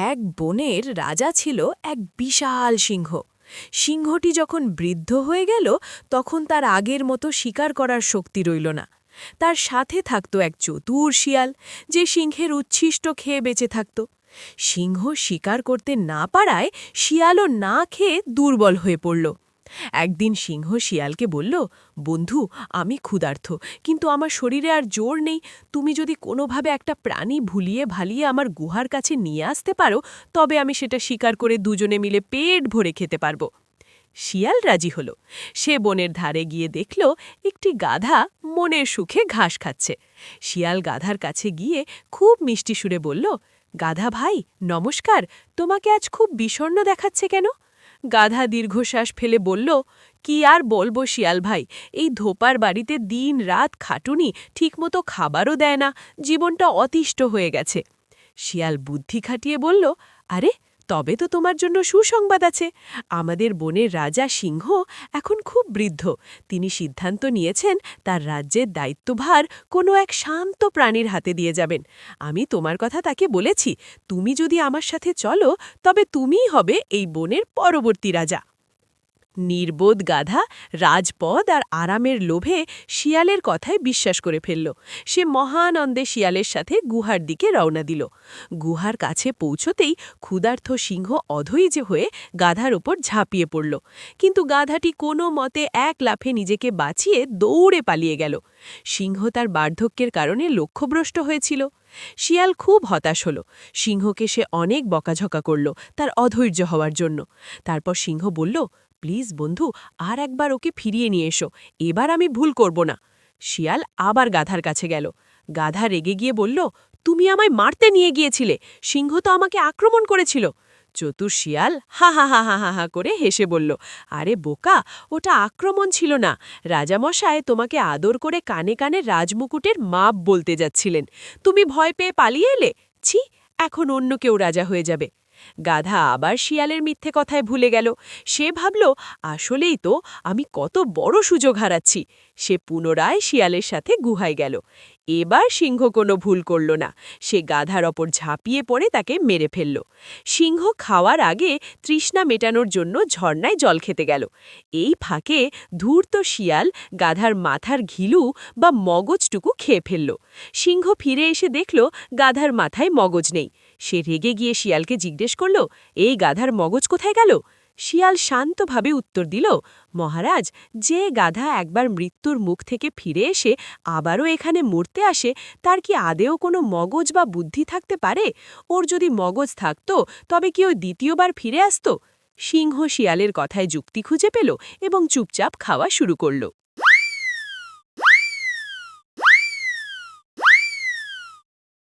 এক বনের রাজা ছিল এক বিশাল সিংহ। সিংহটি যখন বৃদ্ধ হয়ে গেল তখন তার আগের মতো শিকার করার শক্তি রইল না। তার সাথে থাকত এক চতুর শিয়াল, যে সিংহের উচ্ছিষ্ট খেয়ে বেঁচে থাকত। সিংহ শিকার করতে না পারায় শিয়ালও না খেয়ে দুর্বল হয়ে পড়ল। একদিন সিংহ শিয়ালকে বলল, বন্ধু, আমি ক্ষুধার্ত, কিন্তু আমার শরীরে আর জোর নেই। তুমি যদি কোনোভাবে একটা প্রাণী ভুলিয়ে ভালিয়ে আমার গুহার কাছে নিয়ে আসতে পারো, তবে আমি সেটা শিকার করে দুজনে মিলে পেট ভরে খেতে পারবো। শিয়াল রাজি হল। সে বনের ধারে গিয়ে দেখল একটি গাধা মনের সুখে ঘাস খাচ্ছে। শিয়াল গাধার কাছে গিয়ে খুব মিষ্টি সুরে বলল, গাধা ভাই নমস্কার, তোমাকে আজ খুব বিষণ্ণ দেখাচ্ছে কেন? গাধা দীর্ঘশ্বাস ফেলে বলল, কি আর বলবো শিয়াল ভাই, এই ধোপার বাড়িতে দিন রাত খাটুনি, ঠিকমতো খাবারও দেয় না, জীবনটা অতিষ্ঠ হয়ে গেছে। শিয়াল বুদ্ধি খাটিয়ে বলল, আরে তবে তো তোমার জন্য সুসংবাদ আছে। আমাদের বনের রাজা সিংহ এখন খুব বৃদ্ধ। তিনি সিদ্ধান্ত নিয়েছেন তার রাজ্যের দায়িত্বভার কোনো এক শান্ত প্রাণীর হাতে দিয়ে যাবেন। আমি তোমার কথা তাকে বলেছি, তুমি যদি আমার সাথে চলো তবে তুমিই হবে এই বনের পরবর্তী রাজা। নির্বোধ গাধা রাজপদ আর আরামের লোভে শিয়ালের কথায় বিশ্বাস করে ফেলল। সে মহানন্দে শিয়ালের সাথে গুহার দিকে রওনা দিল। গুহার কাছে পৌঁছতেই ক্ষুধার্ত সিংহ অধৈর্য হয়ে গাধার ওপর ঝাঁপিয়ে পড়ল, কিন্তু গাধাটি কোনো মতে এক লাফে নিজেকে বাঁচিয়ে দৌড়ে পালিয়ে গেল। সিংহ তার বার্ধক্যের কারণে লক্ষ্যভ্রষ্ট হয়েছিল। শিয়াল খুব হতাশ হল। সিংহকে সে অনেক বকাঝকা করল তার অধৈর্য হওয়ার জন্য। তারপর সিংহ বলল, প্লিজ বন্ধু, আর একবার ওকে ফিরিয়ে নিয়ে এসো, এবার আমি ভুল করব না। শিয়াল আবার গাধার কাছে গেল। গাধা রেগে গিয়ে বলল, তুমি আমায় মারতে নিয়ে গিয়েছিলে, সিংহ তো আমাকে আক্রমণ করেছিল। চতুর শিয়াল হা হা হা হা হা হা করে হেসে বলল, আরে বোকা, ওটা আক্রমণ ছিল না, রাজামশায় তোমাকে আদর করে কানে কানে রাজমুকুটের মাপ বলতে যাচ্ছিলেন। তুমি ভয় পেয়ে পালিয়ে এলে। ছি, এখন অন্য কেউ রাজা হয়ে যাবে। গাধা আবার শিয়ালের মিথ্যে কথায় ভুলে গেল। সে ভাবল, আসলেই তো আমি কত বড় সুযোগ হারাচ্ছি। সে পুনরায় শিয়ালের সাথে গুহায় গেল। এবার সিংহ কোনো ভুল করল না। সে গাধার ওপর ঝাঁপিয়ে পড়ে তাকে মেরে ফেলল। সিংহ খাওয়ার আগে তৃষ্ণা মেটানোর জন্য ঝর্ণায় জল খেতে গেল। এই ফাঁকে ধূর্ত শিয়াল গাধার মাথার ঘিলু বা মগজটুকু খেয়ে ফেলল। সিংহ ফিরে এসে দেখল গাধার মাথায় মগজ নেই। সে রেগে গিয়ে শিয়ালকে জিজ্ঞেস করল, এই গাধার মগজ কোথায় গেল? শিয়াল শান্তভাবে উত্তর দিল, মহারাজ, যে গাধা একবার মৃত্যুর মুখ থেকে ফিরে এসে আবারও এখানে মরতে আসে, তার কি আদেও কোনো মগজ বা বুদ্ধি থাকতে পারে? ওর যদি মগজ থাকত তবে কি ও দ্বিতীয়বার ফিরে আসত? সিংহ শিয়ালের কথায় যুক্তি খুঁজে পেল এবং চুপচাপ খাওয়া শুরু করল।